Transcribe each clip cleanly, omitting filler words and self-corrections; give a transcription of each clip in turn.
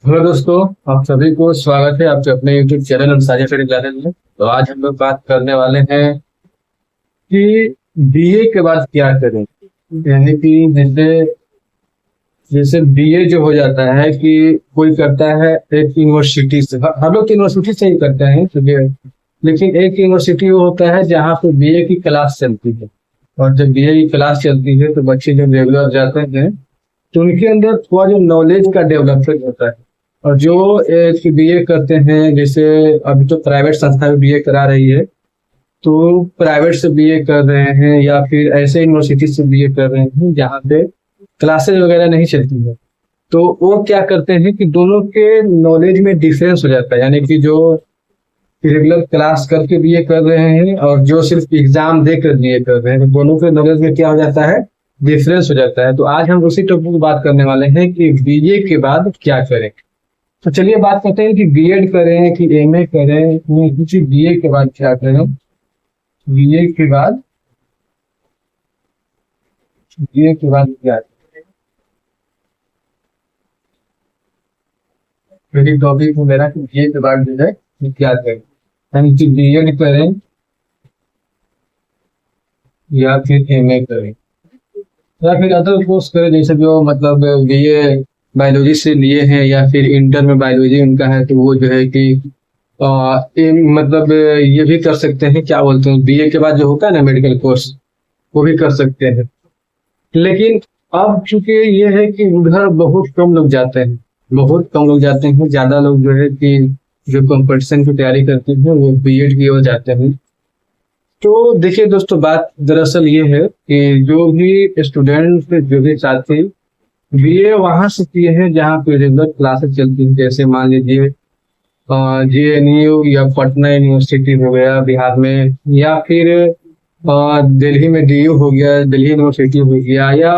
Hello दोस्तों, आप सभी को स्वागत है आपके अपने YouTube channel Ansari study classes में। तो आज हम लोग बात करने वाले हैं कि बीए के बाद क्या करें। यानी कि जैसे जैसे बीए जो हो जाता है कि कोई करता है एक यूनिवर्सिटी से, हम लोग यूनिवर्सिटी से ही करते हैं क्योंकि, लेकिन एक यूनिवर्सिटी वो होता है जहाँ पे बीए की क्लास चलती है। और जब बीए की क्लास चलती है तो बच्चे जब रेगुलर जाते हैं तो उनके अंदर थोड़ा जो नॉलेज का डेवलपमेंट होता है। और जो एक बीए करते हैं, जैसे अभी तो प्राइवेट संस्था में बीए करा रही है, तो प्राइवेट से बीए कर रहे हैं या फिर ऐसे यूनिवर्सिटी से बीए कर रहे हैं जहाँ पे क्लासेस वगैरह नहीं चलती है, तो वो क्या करते हैं कि दोनों के नॉलेज में डिफरेंस हो जाता है। यानी कि जो रेगुलर क्लास करके बीए कर रहे हैं और जो सिर्फ एग्जाम देकर बीए कर रहे हैं, तो दोनों के नॉलेज में क्या हो जाता है, डिफरेंस हो जाता है। तो आज हम उसी टॉपिक पर बात करने वाले हैं कि बीए के बाद क्या करें। तो चलिए बात करते हैं कि बीएड करें कि एमए करें, कुछ बीए के बाद क्या करें। बीए के बाद बीए के बाद क्या करें, यही टॉपिक है मेरा कि बीए के बाद जो है कि क्या करें। हम कि बीएड करें या फिर एमए करें या फिर अदर कोर्स करें, जैसे जो मतलब बीए बायोलॉजी से लिए हैं या फिर इंटर में बायोलॉजी उनका है तो वो जो है कि मतलब ये भी कर सकते हैं, क्या बोलते हैं, बीए के बाद जो होता है ना मेडिकल कोर्स, वो भी कर सकते हैं। लेकिन अब चूंकि ये है कि उधर बहुत कम लोग जाते हैं, बहुत कम लोग जाते हैं। ज्यादा लोग जो है कि जो कंपटीशन की तैयारी करते हैं वो बीएड की ओर जाते हैं। तो देखिए दोस्तों, बात दरअसल ये है कि जो भी स्टूडेंट, जो भी साथी बीए वहां से किए हैं जहाँ पे रेगुलर क्लासेस चलती हैं, जैसे मान लीजिए जेएनयू या पटना यूनिवर्सिटी हो गया बिहार में, या फिर दिल्ली में डीयू हो गया, दिल्ली यूनिवर्सिटी हो गया, या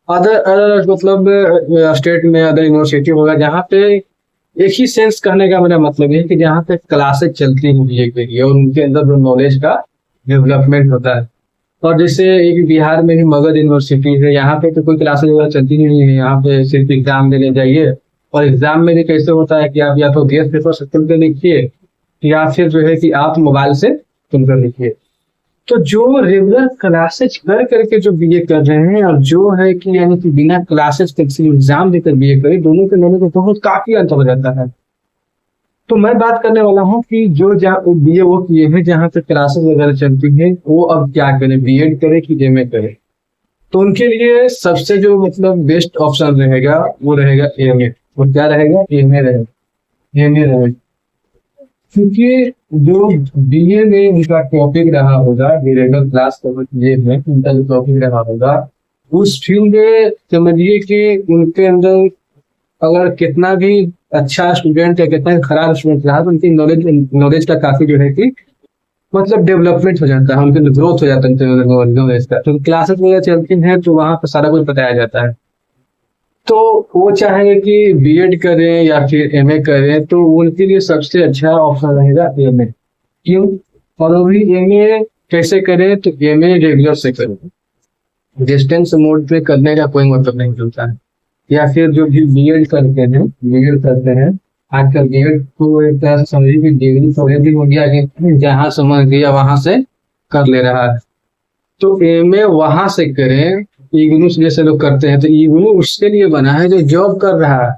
अदर अदर मतलब स्टेट में अदर यूनिवर्सिटी होगा, जहाँ पे एक ही सेंस कहने का मेरा मतलब ये है कि जहाँ पे क्लासेस चलती हैं बीए के लिए और उनके अंदर जो नॉलेज का डेवलपमेंट होता है। और जैसे एक बिहार में ही मगध यूनिवर्सिटी है, यहाँ पे तो कोई क्लासेस वगैरह चलती ही नहीं है, यहाँ पे सिर्फ एग्जाम देने जाइए। और एग्जाम में भी कैसे होता है कि आप या तो गेस्ट पेपर से तुल कर लिखिए या फिर जो है कि आप मोबाइल से तुल कर लिखिए। तो जो रेगुलर क्लासेज कर करके जो बीए कर रहे हैं और जो है कि यानी कि बिना क्लासेज के एग्जाम देकर बीए करे, दोनों के नॉलेज में बहुत काफी अंतर हो जाता है। तो मैं बात करने वाला हूँ कि जो जहाँ बीए वो किए हैं जहाँ पे क्लासेस वगैरह चलती हैं, वो अब क्या करें, बीएड करें कि एमए करें। तो उनके लिए सबसे जो मतलब बेस्ट ऑप्शन रहेगा वो रहेगा एमए। वो क्या रहेगा, एमए रहेगा, एमए रहेगा। क्योंकि जो बीए में उनका टॉपिक रहा होगा, रेगुलर क्लास ये में उनका जो टॉपिक रहा होगा, उस फील्ड में समझिए कि उनके अंदर अगर कितना भी अच्छा स्टूडेंट है, कितना भी खराब स्टूडेंट रहा, तो उनकी नॉलेज नॉलेज का काफी जो है कि मतलब डेवलपमेंट हो जाता है, उनके ग्रोथ हो जाता है नॉलेज का। तो क्लासेस वगैरह चलती हैं तो वहां पर सारा कुछ बताया जाता है। तो वो चाहेंगे कि बीएड करें या फिर एमए करें, तो उनके लिए सबसे अच्छा ऑप्शन रहेगा एमए। क्यों? और वो भी एमए कैसे करें, तो एमए रेगुलर से करें, डिस्टेंस मोड पे करने का कोई मतलब नहीं चलता है। या फिर जो भी बीएड करते हैं, बीएड करते हैं, आजकल बीएड को एक तरह से समझिए कि डिग्री थोड़ी भी हो गया कि जहाँ समझ गया वहां से कर ले रहा है। तो एमए वहां से करें, इग्नू से जैसे लोग करते हैं, तो इग्नू उसके लिए बना है जो जॉब कर रहा है,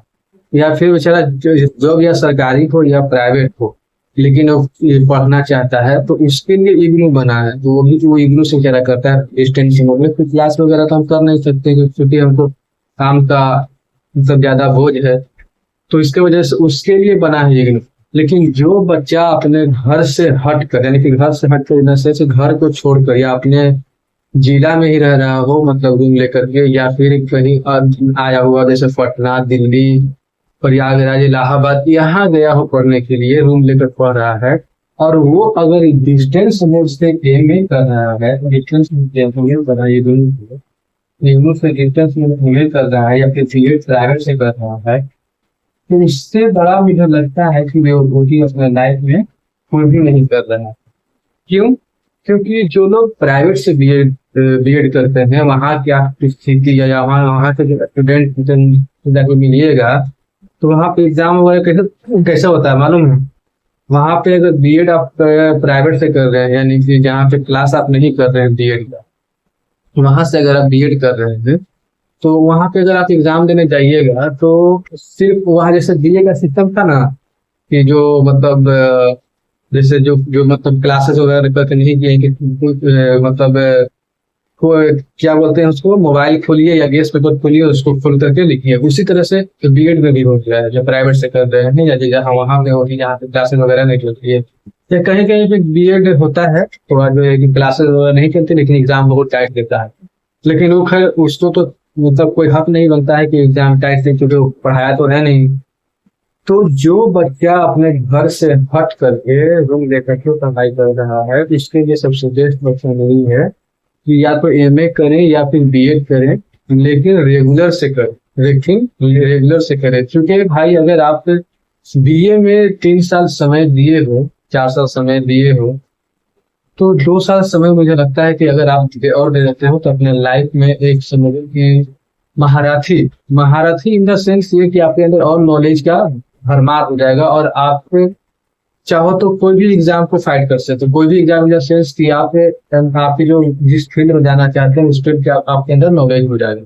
या फिर बेचारा जॉब या सरकारी हो या प्राइवेट हो, लेकिन वो ये पढ़ना चाहता है, तो उसके लिए इग्नू बना है। तो वो भी वो इग्नू से क्या करता है, डिस्टेंस मोड में। फिर क्लास वगैरह तो हम कर नहीं सकते क्योंकि हमको काम का मतलब ज्यादा बोझ है, तो इसके वजह से उसके लिए बना है इग्नू। लेकिन जो बच्चा अपने घर से हट कर, यानी कि घर से हट कर जैसे घर को छोड़कर या अपने जिला में ही रह रहा हो, मतलब रूम लेकर के, या फिर कहीं आया हुआ जैसे पटना, दिल्ली, प्रयागराज, इलाहाबाद, यहाँ गया हो पढ़ने के लिए, रूम लेकर पढ़ रहा है, और वो अगर डिस्टेंस मोड से एमए कर रहा है, डिस्टेंस बनाइए दोनों, इग्नू से डिस्टेंस में एमए कर रहा है या फिर बीएड प्राइवेट से कर रहा है, तो इससे बड़ा मुझे लगता है कि वो ही अपने लाइफ में कोई भी नहीं कर रहा है। क्यों? क्योंकि जो लोग प्राइवेट से बीएड बीएड करते हैं, वहाँ की आप स्थिति या वहाँ वहाँ से जो स्टूडेंट को मिलिएगा, तो वहाँ पे एग्जाम वगैरह कैसे कैसा होता है मालूम है? वहाँ पे अगर बीएड आप प्राइवेट से कर रहे हैं, यानी कि जहाँ पे क्लास आप नहीं कर रहे हैं बीएड का, वहां से अगर आप बीएड कर रहे हैं, तो वहां पे अगर आप एग्जाम देने जाइएगा तो सिर्फ वहाँ जैसे बीए का सिस्टम था ना, कि जो मतलब जैसे जो जो मतलब क्लासेस वगैरह करके नहीं किए कि मतलब को क्या बोलते हैं उसको, मोबाइल खोलिए या गैस पेपर खोलिए, उसको खोल करके लिखिए। उसी तरह से बीएड में भी हो गया है, जो प्राइवेट से कर रहे हैं या जहाँ वहाँ में होती है जहाँ पे क्लासेस वगैरह नहीं चलती है, या कहीं कहीं पे बीएड होता है तो आज जो है कि क्लासेस वगैरह नहीं चलती, लेकिन एग्जाम बहुत टाइट देता है। लेकिन वो खैर उसको तो मतलब कोई हक नहीं बनता है कि एग्जाम टाइट दे, क्योंकि वो पढ़ाया तो है नहीं। तो जो बच्चा अपने घर से हट करके रूम लेकर के पढ़ाई कर रहा है, इसके लिए सबसे बेस्ट ऑप्शन यही है कि या तो एमए करें या फिर बीएड करें, लेकिन रेगुलर से करें। लेकिन रेगुलर से करें, क्योंकि भाई अगर आप बीए में 3 साल समय दिए हो, 4 साल समय दिए हो, तो 2 साल समय मुझे लगता है कि अगर आप और दे देते हो तो अपने लाइफ में एक समझो कि महारथी महारथी इन द सेंस ये कि आपके अंदर और नॉलेज का भरमार हो जाएगा, और आप चाहो तो कोई भी एग्जाम को फाइट कर सकते हो। कोई भी एग्जाम इन द सेंस कि आपके जो जिस फील्ड में जाना चाहते हैं उस फील्ड के आपके अंदर नॉलेज हो जाएगा।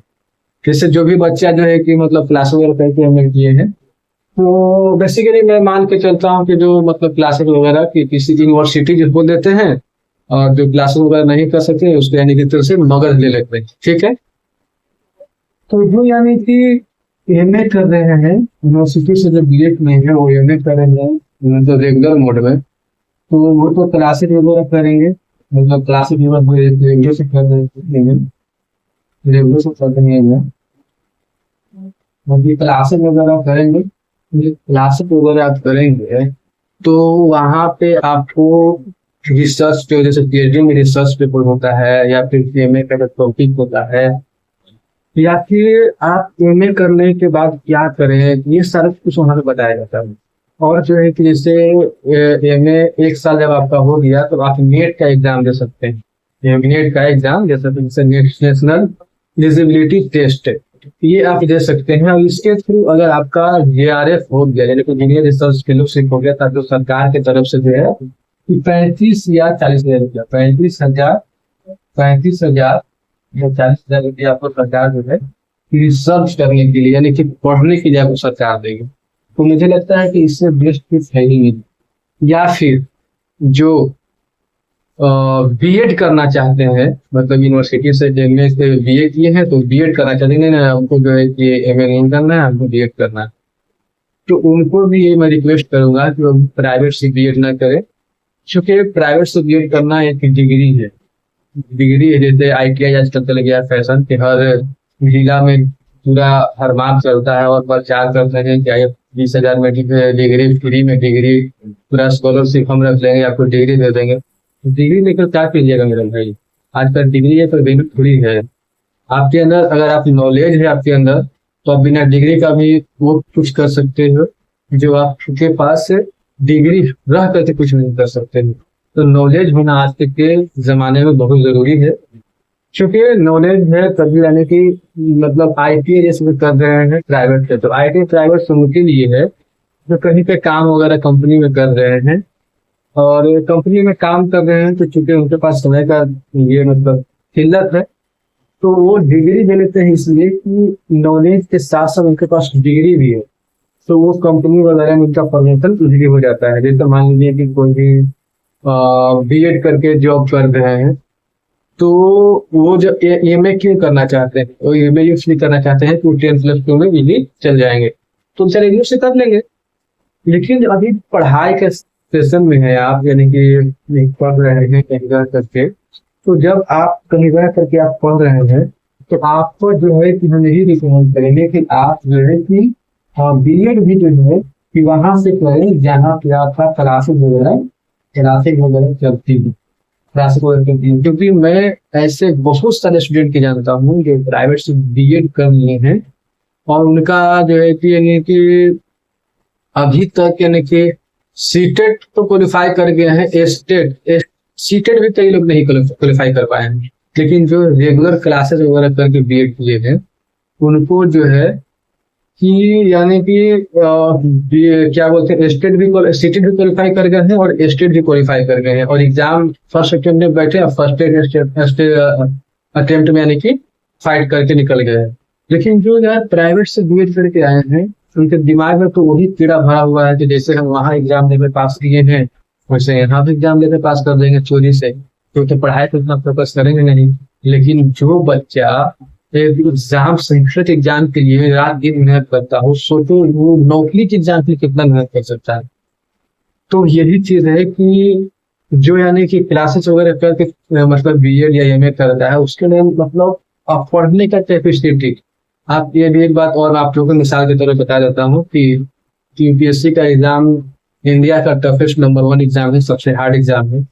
जैसे जो भी बच्चा जो है कि मतलब क्लास वगैरह करके हमने किए हैं, तो बेसिकली मैं मान के चलता हूँ कि जो मतलब क्लासेस वगैरह की किसी यूनिवर्सिटी जिसको देते हैं, और जो क्लासेस वगैरह नहीं कर सकते उसको यानी कि तरह से मगज ले लेते हैं। ठीक है, तो जो यानी कि एमए कर रहे हैं यूनिवर्सिटी से, जो बीएड में है वो एमए कर रहे हैं मतलब रेगुलर मोड में, तो वो तो क्लासेस वगैरह करेंगे, मतलब क्लासेस रेगुलर से कर रहे हैं, रेगुलर से कर रहे हैं, मतलब क्लासेस वगैरह करेंगे। क्लासेस वगैरह आप करेंगे तो वहाँ पे आपको रिसर्च पे, जैसे पीएचडी में रिसर्च पेपर होता है, या फिर एमए का टॉपिक होता है, या फिर आप एमए करने के बाद क्या करें, ये सारा कुछ वहाँ पे बताया जाता है। और जो है कि जैसे एमए 1 साल जब आपका हो गया तो आप नेट का एग्जाम दे सकते हैं। नेट का एग्जाम दे सकते हैं, जैसे नेशनल एलिजिबिलिटी टेस्ट, ये आप दे सकते हैं। और इसके थ्रू अगर आपका जेआरएफ हो गया, यानी कि जूनियर रिसर्च फेलोशिप हो गया, तो सरकार की तरफ से जो है 35 या 40 हजार रुपया, 35 हजार या 40 हजार रुपया आपको सरकार जो है रिसर्च करने के लिए, यानी कि पढ़ने के लिए आपको सरकार देगी। तो मुझे लगता है कि इससे बेस्ट कुछ है ही नहीं। या फिर जो बीएड करना चाहते हैं, मतलब यूनिवर्सिटी से एमए से बीए किए हैं तो बीएड करना चाहते हैं, नहीं हमको जो है कि एमए नहीं करना है, हमको बीएड करना है, तो उनको भी ये मैं रिक्वेस्ट करूंगा कि वो प्राइवेट से बीएड ना करें। क्योंकि प्राइवेट से बीएड करना एक डिग्री है, डिग्री है। जैसे आईटीआई आजकल चल गया फैशन के, हर जिला में पूरा हर माह चलता है और प्रचार करते हैं कि 20 हजार में डिग्री, फ्री में डिग्री, पूरा स्कॉलरशिप हम रख लेंगे, आपको डिग्री दे देंगे। डिग्री लेकर क्या कीजिएगा मेरा भाई? आजकल डिग्री है तो वैल्यू थोड़ी है। आपके अंदर अगर आप नॉलेज है आपके अंदर, तो आप बिना डिग्री का भी वो कुछ कर सकते हो जो आपके पास डिग्री रह करके कुछ नहीं कर सकते। तो नॉलेज होना आज के जमाने में बहुत जरूरी है। क्योंकि नॉलेज है तभी, यानी कि मतलब आईटीआई जैसे कर रहे हैं प्राइवेट से, तो आईटीआई प्राइवेट से उनके लिए है जो कहीं पे काम वगैरह कंपनी में कर रहे हैं, और कंपनी में काम कर रहे हैं, तो चूंकि उनके पास समय का ये मतलब किल्लत है, तो वो डिग्री ले लेते हैं इसलिए कि नॉलेज के साथ साथ उनके पास डिग्री भी है। तो वो कंपनी वगैरह में उनका प्रमोशन इजीली हो जाता है। जैसे मान लीजिए कि कोई भी बीएड करके जॉब कर रहे हैं, तो वो जब एमए क्यों करना चाहते हैं, वो एमए इसलिए करना चाहते हैं कि 10+2 में इजीली चल जाएंगे, तो चलेंगे उससे कर लेंगे। लेकिन अभी पढ़ाई के सेशन में है आप, यानी कि पढ़ रहे हैं कहीं रह करके, तो जब आप कहीं रह करके आप पढ़ रहे हैं, तो आपको जो है कि हम यही रिकमेंड करेंगे कि आप जो है कि बीएड भी जो है कि वहां से करें जहाँ पे आपका क्लासेज वगैरह चलती है, क्लासेज वगैरह चलती है। क्योंकि मैं ऐसे बहुत सारे स्टूडेंट के जानता हूँ जो प्राइवेट से बीएड कर लिए हैं, और उनका जो है कि यानी कि अभी तक यानी कि सीटेट तो क्वालिफाई कर गए हैं, सीटेट भी कई लोग नहीं क्वालिफाई कर पाए हैं। लेकिन जो रेगुलर क्लासेस वगैरह करके बीएड किए हैं, उनको जो है कि यानी कि क्या बोलते हैं, स्टेट भी सिटी भी क्वालिफाई कर गए हैं और स्टेट भी क्वालिफाई कर गए हैं, और एग्जाम फर्स्ट अटेम्प्ट में बैठे और फर्स्ट अटेम्प्ट में यानी कि फाइट करके निकल गए हैं। लेकिन जो यार प्राइवेट से बीएड करके आए हैं, उनके दिमाग में तो वही कीड़ा भरा हुआ है कि जैसे हम वहाँ एग्जाम देकर पास किए हैं, वैसे यहाँ भी एग्जाम देकर पास कर देंगे चोरी से, क्योंकि पढ़ाई पे उतना फोकस करेंगे नहीं। लेकिन जो बच्चा एक एग्जाम, सेंट्रल एग्जाम के लिए रात दिन मेहनत करता हो, सोचो वो नौकरी के एग्जाम के लिए कितना मेहनत कर सकता है। तो यही चीज है कि जो यानी कि क्लासेस वगैरह करके मतलब बीएड या एमए करता है, उसके लिए मतलब आप पढ़ने का कैपेसिटी। आप ये भी एक बात और आप लोगों को मिसाल के तौर पर बता देता हूँ कि यूपीएससी का एग्जाम इंडिया का टफेस्ट नंबर 1 एग्जाम है, सबसे हार्ड एग्जाम है।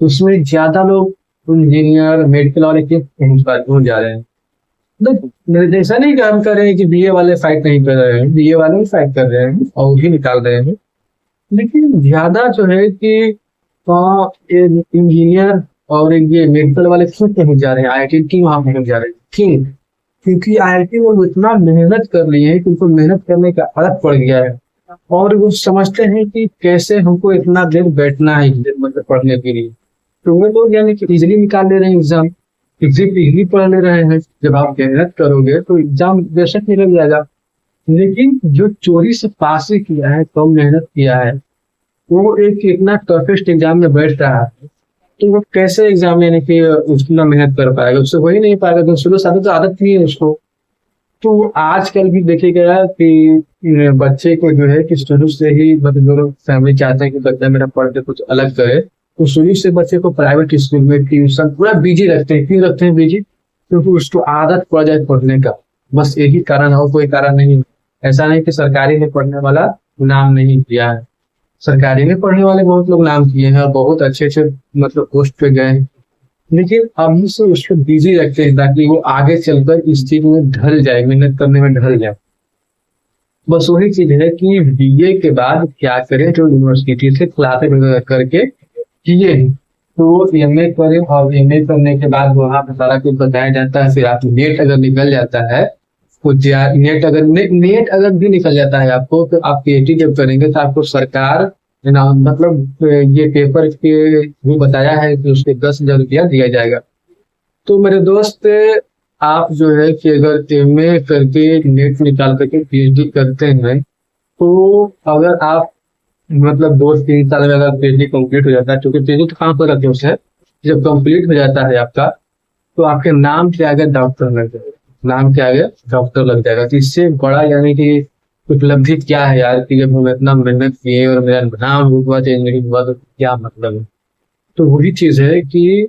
उसमें ज्यादा लोग इंजीनियर मेडिकल वाले के पहुंच जा रहे हैं। मतलब ऐसा नहीं कि हम कर रहे हैं कि बीए वाले फाइट नहीं कर रहे हैं, बीए वाले भी फाइट कर रहे हैं और भी निकाल रहे हैं। लेकिन ज्यादा जो है कि इंजीनियर और ये मेडिकल वाले क्यों पहुंच जा रहे हैं, आईआईटी क्यों वहां पहुंच जा रहे हैं, क्यों? क्योंकि आईआईटी वो इतना मेहनत कर लिए हैं कि उनको मेहनत करने का आदत पड़ गया है, और वो समझते हैं कि कैसे हमको इतना देर बैठना है मतलब पढ़ने के लिए। तो वो लोग यानी कि इजिली निकाल ले रहे हैं एग्जाम, इजिली पढ़ ले रहे हैं। जब आप मेहनत करोगे तो एग्जाम बेशक निकल जाएगा। लेकिन जो चोरी से पास ही किया है, कम मेहनत किया है, वो एक इतना टफेस्ट एग्जाम में बैठ रहा है, तो वो कैसे एग्जाम यानी कि उतना मेहनत कर पाएगा? उससे हो ही नहीं पाएगा, तो शुरू से तो आदत नहीं है उसको। तो आजकल भी देखिएगा कि बच्चे को जो है कि शुरू से ही मतलब जो लोग फैमिली चाहते हैं कि बच्चा मेरा पढ़ के कुछ अलग करे, तो शुरू से बच्चे को प्राइवेट स्कूल में ट्यूशन पूरा बिजी रखते हैं। क्यों रखते हैं बिजी? क्योंकि उसको आदत पड़ जाए पढ़ने का, बस यही कारण है और कोई कारण नहीं। ऐसा नहीं कि सरकारी में पढ़ने वाला नाम नहीं किया है, सरकारी में पढ़ने वाले बहुत लोग नाम किए हैं और बहुत अच्छे अच्छे मतलब पोस्ट पे गए हैं। लेकिन अभी से उसको बिजी रखते हैं ताकि वो आगे चलकर इस चीज में ढल जाए, मेहनत करने में ढल जाए। बस वही चीज है कि बीए के बाद क्या करें, जो यूनिवर्सिटी से क्लासेस वगैरह करके किए तो एमए करें, और एमए करने के बाद वहां पर सारा कुछ बताया जाता है। फिर आप नेट अगर निकल जाता है, कुछ नेट अगर भी निकल जाता है आपको, तो आप पीएचडी जब करेंगे तो आपको सरकार ना मतलब ये पेपर के भी बताया है कि उसके 10,000 रुपया दिया जाएगा। तो मेरे दोस्त, आप जो है कि अगर एमए करके नेट निकाल करके पीएचडी करते हैं, तो अगर आप मतलब 2-3 साल में अगर पीएचडी कंप्लीट हो जाता है, क्योंकि पीएचडी तो कहाँ पर रखे उसे, जब कंप्लीट हो जाता है आपका, तो आपके नाम के आगे डॉक्टर लग जाएगा, नाम के आगे डॉक्टर लग जाएगा। तो इससे बड़ा यानी कि उपलब्धि क्या है यार, कि जब हम इतना मेहनत किए और मेरा नाम हुआ चेंज नहीं हुआ तो क्या मतलब है? तो वही चीज है कि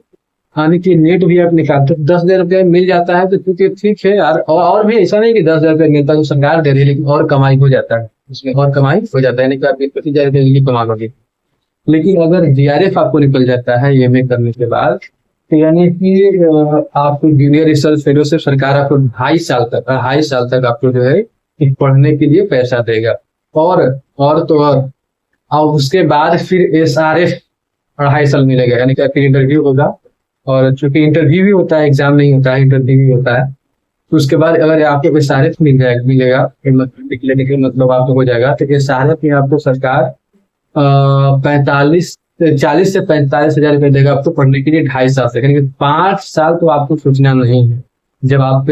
यानी कि नेट भी आप निकालते 10,000 रुपया मिल जाता है, तो क्योंकि ठीक है यार। और भी ऐसा नहीं कि 10,000 रुपया मिलता है तो सरकार दे रही है, लेकिन और कमाई हो जाता है उसमें, और कमाई हो जाता है, यानी कि आप 25,000 रुपये कमा लोगे। लेकिन अगर जीआरएफ आपको निकल जाता है एमए करने के बाद, तो यानी कि आपको जूनियर रिसर्च फेलो से सरकार आपको 2.5 साल तक आपको जो है कि पढ़ने के लिए पैसा देगा। और तो और उसके बाद फिर एसआरएफ 2.5 साल मिलेगा, यानी कि फिर इंटरव्यू होगा, और चूंकि इंटरव्यू भी होता है, एग्जाम नहीं होता है, इंटरव्यू भी होता है। तो उसके बाद अगर आपको एसआरएफ मिलेगा मतलब आपको हो जाएगा, तो एसआरएफ में आपको सरकार 40 से 45,000 रुपये देगा आपको पढ़ने के लिए 2.5 साल से। यानी कि 5 साल तो आपको सोचना नहीं है। जब आप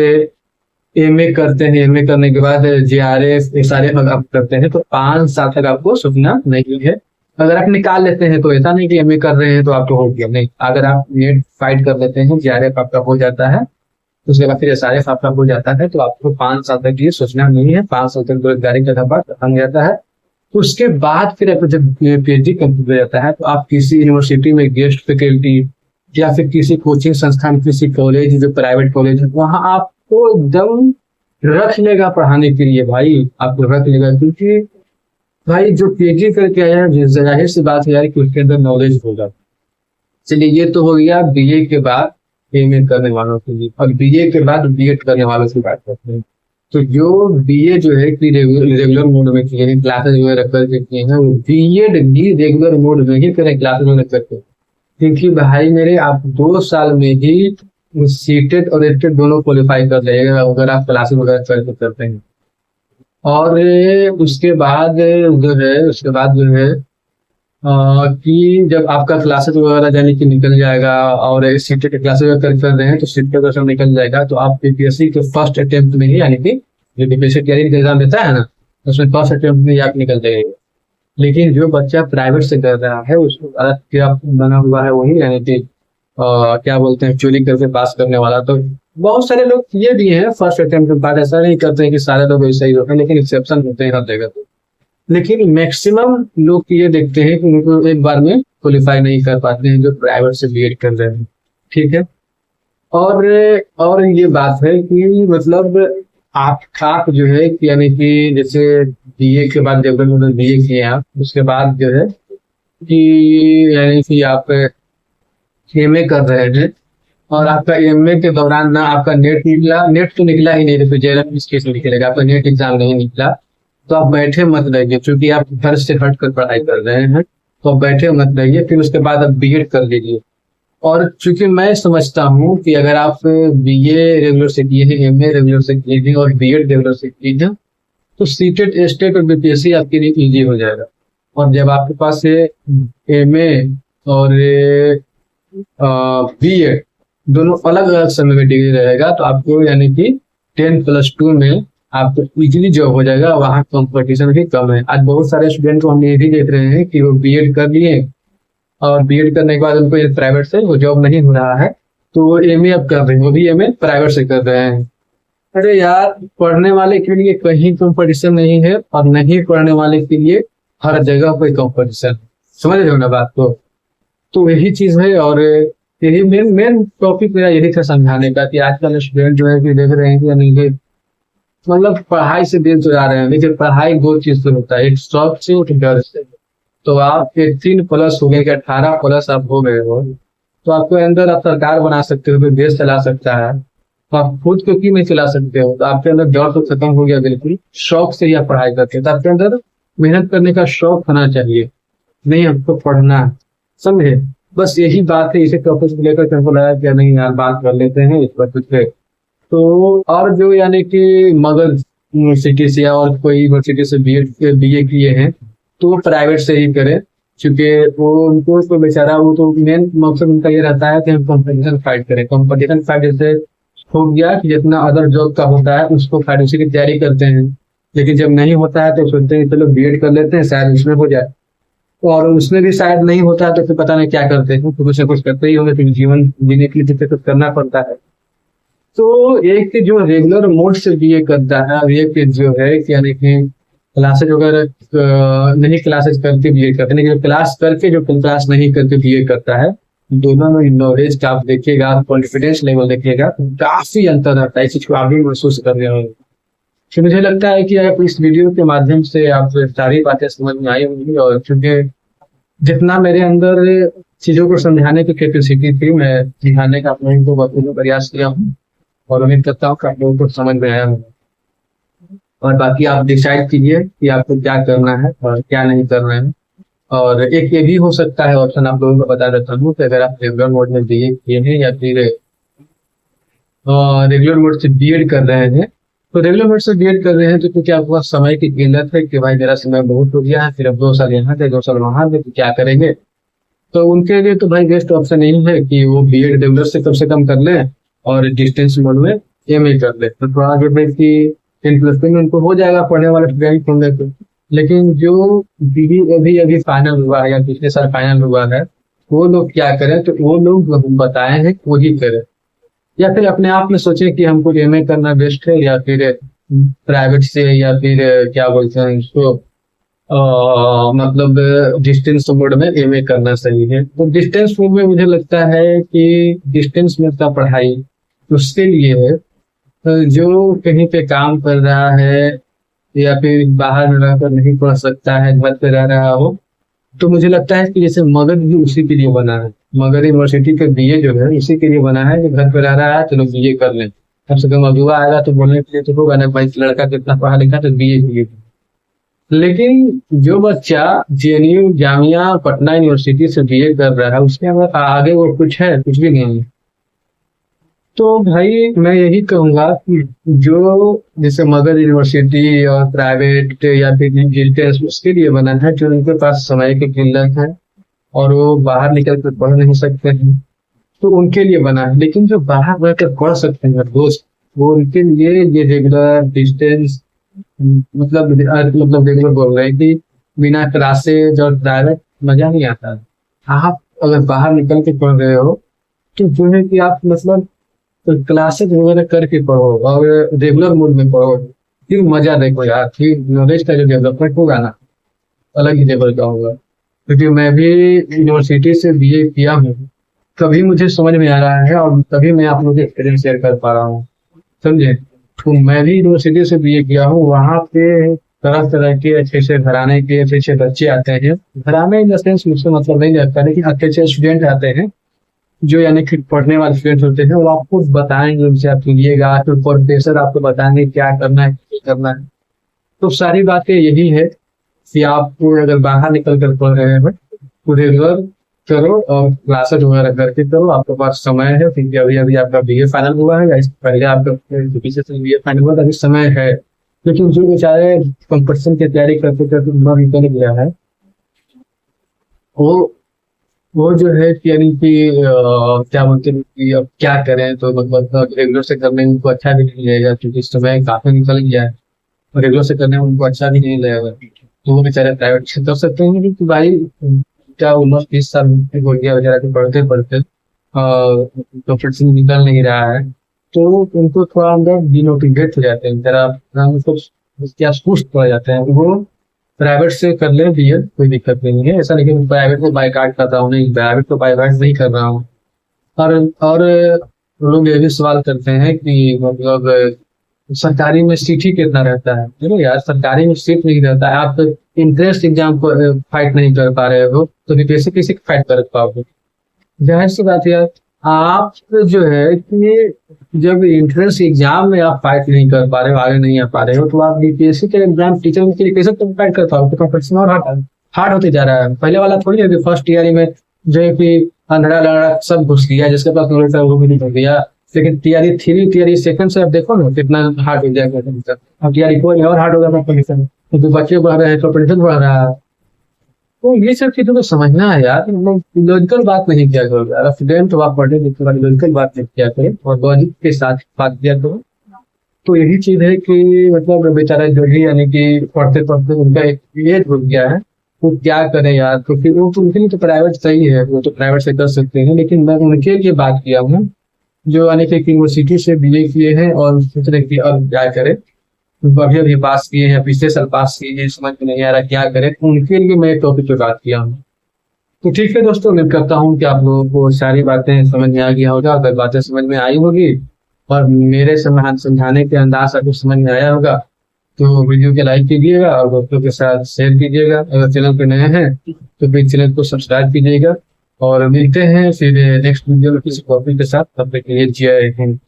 एमए करते हैं, एमए करने के बाद जीआरएफ एसआरएफ आप करते हैं, तो 5 साल तक आपको सोचना नहीं है। अगर आप निकाल लेते हैं तो ऐसा नहीं कि एमए कर रहे हैं तो आपको हो गया, नहीं। अगर आप नेट फाइट कर लेते हैं, जीआरएफ आपका हो जाता है, तो उसके बाद फिर एसआरएफ आपका हो जाता है, तो आपको 5 साल तक ये सोचना नहीं है। 5 साल तक बेरोजगारी का धब्बा खत्म हो जाता है। उसके बाद फिर आपको जब पीएचडी कंप्लीट हो जाता है, तो आप किसी यूनिवर्सिटी में गेस्ट फैकल्टी या फिर किसी कोचिंग संस्थान, किसी कॉलेज जो प्राइवेट कॉलेज है, वहां आपको एकदम रख लेगा पढ़ाने के लिए। भाई आपको रख लेगा, क्योंकि भाई जो पीएचडी करके आया है, जाहिर सी बात है यार कि उसके अंदर नॉलेज होगा। चलिए, ये तो हो गया बीए के बाद एमए करने वालों के लिए। और बीए के बाद बीएड करने वालों की बात करते हैं। तो जो बीए जो है कि रेगुलर मोड में किए हैं, क्लासेस वगैरह करके किए हैं, वो बीएड भी रेगुलर मोड में ही करें, क्लासेस वगैरह करके। क्योंकि भाई मेरे, आप 2 साल में ही सीटेट और एटेट दोनों क्वालिफाई कर जाइएगा अगर आप क्लासेस वगैरह करके करते हैं। और उसके बाद जो है कि जब आपका क्लासेस वगैरह यानी कि निकल जाएगा और सीटेट के क्लासेस अगर कर रहे हैं तो सीट का क्वेश्चन निकल जाएगा, तो आप पीपीएससी के फर्स्ट अटेम्प्ट में ही यानी कि जो पीपीएससी तैयारी का एग्जाम देता है ना, उसमें फर्स्ट अटेम्प्ट में ही आप निकल जाएंगे। लेकिन जो बच्चा प्राइवेट से कर रहा है उसको अलग क्या बना हुआ है वही, यानी कि क्या बोलते हैं, चोरी करके पास करने वाला। तो बहुत सारे लोग ये भी हैं फर्स्ट अटेम्प्ट के बाद, ऐसा नहीं करते हैं कि सारे लोग वैसे ही होते हैं, लेकिन एक्सेप्शन होते हैं हर जगह पे। लेकिन मैक्सिमम लोग ये देखते हैं कि उनको एक बार में क्वालिफाई नहीं कर पाते हैं जो प्राइवेट से बीएड कर रहे हैं। ठीक है। और और ये बात है कि मतलब आप जो है कि यानी कि जैसे बीए के बाद जब बीए किए आप, उसके बाद जो है कि यानी कि आप एमए कर रहे हैं, और आपका एमए के दौरान ना आपका नेट निकला, नेट तो निकला ही नहीं, देखो जेआरएफ इस केस में निकलेगा, आपका नेट एग्जाम नहीं निकला, तो आप बैठे मत रहिए, क्योंकि आप घर से हट कर पढ़ाई कर रहे हैं, तो आप बैठे मत रहिए, फिर उसके बाद आप बीएड कर लीजिए। और चूंकि मैं समझता हूँ कि अगर आप बीए रेगुलर से किए हैं, एमए रेगुलर से किए हैं और बीएड रेगुलर से किए हैं, तो सीटेट स्टेट और बीपीएससी आपके लिए इजी हो जाएगा। और जब आपके पास एमए और बीएड दोनों अलग अलग समय में डिग्री रहेगा, तो आपको यानी कि 10+2 में आपको इजीली जॉब हो जाएगा, वहाँ कंपटीशन भी कम है। आज बहुत सारे स्टूडेंट को हम ये भी देख रहे हैं कि वो बीएड कर लिए और बीएड करने के बाद उनको प्राइवेट से वो जॉब नहीं हो रहा है, तो वो एमए अब कर रहे हैं, वो भी एमए प्राइवेट से कर रहे हैं। अरे यार, पढ़ने वाले के लिए कहीं कंपटीशन नहीं है, और नहीं पढ़ने वाले के लिए हर जगह कोई कंपटीशन। समझ रहे हो ना बात को? तो यही चीज है, और यही मेन मेन टॉपिक मेरा यही था समझाने का, कि आजकल स्टूडेंट जो है कि देख रहे हैं कि यानी कि मतलब पढ़ाई से दूर तो जा रहे हैं, लेकिन पढ़ाई दो चीज से होता है, एक शौक से एक डर से। तो आप 18+ हो गए कि 18+ आप हो गए हो, तो आपके अंदर आप सरकार बना सकते हो, कोई देश चला सकता है, तो आप खुद को क्यों नहीं चला सकते हो? तो आपके अंदर डर तो खत्म हो गया बिल्कुल, शौक से ही आप पढ़ाई करते हैं, तो आपके अंदर मेहनत करने का शौक होना चाहिए, नहीं हमको पढ़ना है। समझे? बस यही बात है, इसे टॉपिक को लेकर हमको लगा कि नहीं यार बात कर लेते हैं इस पर कुछ है। तो और जो यानी कि मगध यूनिवर्सिटी से या और कोई यूनिवर्सिटी से बीए किए हैं, तो वो प्राइवेट से ही करें, क्योंकि वो उनको तो बेचारा, वो तो मेन मकसद उनका ये रहता है कि हम कंपटीशन फाइट करें। कंपटीशन फाइट जैसे हो गया कि जितना अदर जॉब का होता है उसको फाइट उसी की तैयारी करते हैं, लेकिन जब नहीं होता है तो सोचते हैं चलो बीएड कर लेते हैं, शायद उसमें हो जाए, और उसमें भी शायद नहीं होता है तो फिर पता नहीं क्या करते हैं, तो कुछ ना कुछ करते ही होंगे, फिर जीवन जीने के लिए कुछ करना पड़ता है। तो एक जो रेगुलर मोड से बीए करता है, और एक जो है कि यानी कि क्लासेज वगैरह नहीं क्लासेज करके बीए करते हैं, लेकिन क्लास करके जो क्लास नहीं करके बीए करता है, दोनों में नॉलेज का आप देखिएगा, कॉन्फिडेंस लेवल देखिएगा, काफी अंतर रहता है। इस चीज को आप भी महसूस कर रहे होंगे। तो मुझे लगता है कि आप इस वीडियो के माध्यम से आप सारी बातें समझ में आई होंगी, और क्योंकि जितना मेरे अंदर चीजों को समझाने की कैपेसिटी थी, मैं समझाने का अपने को बखूबी प्रयास किया हूँ, और उम्मीद करता हूँ कि आप लोगों को समझ में आया होगा। और बाकी आप डिसाइड कीजिए कि आपको क्या करना है और क्या नहीं करना है। और एक ये भी हो सकता है ऑप्शन, आप लोगों को बता देता हूँ, कि अगर आप रेगुलर मोड में बीए किए हैं या फिर रेगुलर मोड से बीएड कर रहे हैं, तो रेगुलर मोड से बीएड कर रहे हैं तो क्योंकि आपके पास समय की किल्लत है कि भाई मेरा समय बहुत हो गया है, फिर अब 2 साल यहाँ थे 2 साल वहां थे, तो क्या करेंगे? तो उनके लिए तो भाई बेस्ट ऑप्शन यही है कि वो बीएड रेगुलर से कम कर लें और डिस्टेंस मोड में एमए कर ले, तो थोड़ा जो है कि 10+2 में उनको हो जाएगा, पढ़ने वाले स्टूडेंट होंगे तो। लेकिन जो बीबी अभी अभी फाइनल हुआ है या पिछले साल फाइनल हुआ है, वो लोग क्या करें? तो वो लोग बताए हैं वही करें, या फिर अपने आप में सोचें कि हमको एमए करना बेस्ट है, या फिर प्राइवेट से, या फिर क्या बोलते हैं उसको, मतलब डिस्टेंस मोड में एमए करना सही है। तो डिस्टेंस मोड में मुझे लगता है कि डिस्टेंस में का पढ़ाई उसके लिए है जो कहीं पे काम कर रहा है, या फिर बाहर में रहकर नहीं पढ़ सकता है, घर पे रह रहा हो। तो मुझे लगता है कि जैसे मगध भी उसी के लिए बना है, मगध यूनिवर्सिटी का बीए जो है उसी के लिए बना है, कि घर पे रह रहा है चलो बीए कर लें, कम से कम अगुआ आएगा तो बोलने के लिए तो होगा ना भाई लड़का कितना पढ़ा लिखा, तो बीए किए। लेकिन जो बच्चा जेएनयू जामिया पटना यूनिवर्सिटी से बीए कर रहा है, उसके अगर आगे वो कुछ है? कुछ भी नहीं है। तो भाई मैं यही कहूंगा कि जो जैसे मगध यूनिवर्सिटी और प्राइवेट या फिर जिल्टेस उसके लिए बना है, जो उनके पास समय की किल्लत है और वो बाहर निकल कर पढ़ नहीं सकते हैं, तो उनके लिए बना है। लेकिन जो बाहर रहकर पढ़ सकते हैं दोस्त, वो उनके लिए ये रेगुलर डिस्टेंस, मतलब रेगुलर बोल रहे हैं कि बिना क्लासेज और प्राइवेट मजा नहीं आता। आप अगर बाहर निकल के पढ़ रहे हो तो जो है कि आप मतलब तो क्लासेज वगैरह करके पढ़ो और रेगुलर मोड में पढ़ो, फिर मजा देखो यार, फिर नॉलेज का जो डेवलपमेंट होगा ना, अलग ही लेवल का होगा। क्योंकि मैं भी यूनिवर्सिटी से बीए किया हूँ, तभी मुझे समझ में आ रहा है और तभी मैं आप लोगों के एक्सपीरियंस शेयर कर पा रहा हूँ, समझे। तो मैं भी यूनिवर्सिटी से बीए किया हूँ, वहाँ पे तरह तरह के अच्छे अच्छे घराने के अच्छे अच्छे बच्चे आते हैं। घराने इन द सेंस मुझसे मतलब नहीं लगता, लेकिन अच्छे अच्छे स्टूडेंट आते हैं जो यानी कि पढ़ने वाले स्टूडेंट होते हैं, वो आपको बताएंगे, उनसे आप सुनिएगा, फिर प्रोफेसर आपको बताएंगे क्या करना है क्या करना है। तो सारी बातें यही है कि आपको अगर बाहर निकल कर पढ़ रहे हैं तो रेगुलर करो और क्लासेज वगैरह करके करो, आपके पास समय है। क्योंकि अभी अभी आपका बीए फाइनल हुआ है या इससे पहले आपका पीछे से बीए फाइनल हुआ था, अभी समय है। लेकिन जो बेचारे कंपटीशन की तैयारी करते करते उम्र निकल गया है, वो वो जो है कि यानी कि क्या बोलते हैं कि अब क्या करें, तो मतलब रेगुलर से करने में उनको अच्छा भी नहीं लगेगा, क्योंकि इस समय काफी निकल गया है और रेगुलर से करने में उनको अच्छा भी नहीं लगेगा। तो वो बेचारे प्राइवेट से कर सकते हैं, क्योंकि भाई क्या उम्र 30 साल हो गया बेचारा के पढ़ते पढ़ते कंपटीशन निकल नहीं रहा है, तो उनको थोड़ा अंदर डिमोटिवेट हो जाते हैं, जरा मतलब क्या सुस्त पड़ जाते हैं। वो प्राइवेट से कर ले बीए, कोई दिक्कत नहीं है। ऐसा नहीं कि मैं प्राइवेट को बायकॉट कर रहा हूँ, नहीं, प्राइवेट को बायकॉट नहीं कर रहा हूँ। और लोग ये भी सवाल करते हैं कि मतलब सरकारी में सीट ही कितना रहता है। देखो यार, सरकारी में सीट नहीं रहता है। आप इंट्रेंस एग्जाम को फाइट नहीं कर पा रहे हो, तो बीपीएससी कैसे फाइट कर पाओगे? जाहिर सी बात है यार, आप जो है कि जब एंट्रेंस एग्जाम में आप फाइट नहीं कर पा रहे हो, आगे नहीं आ पा रहे हो, तो आप बीपीएससी के एग्जाम टीचर के लिए कैसे तुम फाइट कर पाओगे? तो कंपटीशन और हार्ड हार्ड होते जा रहा है। पहले वाला थोड़ी है कि फर्स्ट ईयर में जो है कि अंधड़ा लड़ा सब घुस गया, जिसके पास नॉलेज था वो भी नहीं हो गया। लेकिन टीआरई थ्री टीआरई सेकंड से आप देखो ना कितना हार्ड हो जाएगा कंपटीशन। अब टीआरई फोर और हार्ड होगा कंपटीशन, क्योंकि बच्चे बढ़ रहे हैं, कंपटीशन बढ़ रहा है। तो ये सब चीजों को समझना है यार, मतलब लॉजिकल बात नहीं किया करो यार। स्टूडेंट तो आप पढ़ने लिखने वाली लॉजिकल बात नहीं किया करें और लॉजिक के साथ बात किया करो। तो यही चीज है कि मतलब बेचारा जो भी यानी कि पढ़ते पढ़ते उनका एक एज हो गया है, वो क्या करें यार। तो फिर वो तो उनके लिए तो प्राइवेट सही है, वो तो प्राइवेट से कर सकते हैं। लेकिन मैं उनके लिए बात किया हूँ जो यानी कि यूनिवर्सिटी से बीए किए हैं और सोच रहे कि अब क्या करें, अभी अभी पास किए हैं, पिछले साल पास किए हैं, समझ में नहीं आ रहा क्या करें, तो उनके लिए मैं टॉपिक पे बात किया हूँ। तो ठीक है दोस्तों, उम्मीद करता हूँ कि आप लोगों को सारी बातें समझ में आ गया होगा। अगर बातें समझ में आई होगी और मेरे समझाने के अंदाज आपको समझ में आया होगा, तो वीडियो को लाइक कीजिएगा और दोस्तों के साथ शेयर कीजिएगा। अगर चैनल पे नए हैं तो प्लीज चैनल को सब्सक्राइब कीजिएगा। और मिलते हैं फिर नेक्स्ट वीडियो में किसी टॉपिक के साथ। तब तक के लिए जय हिंद।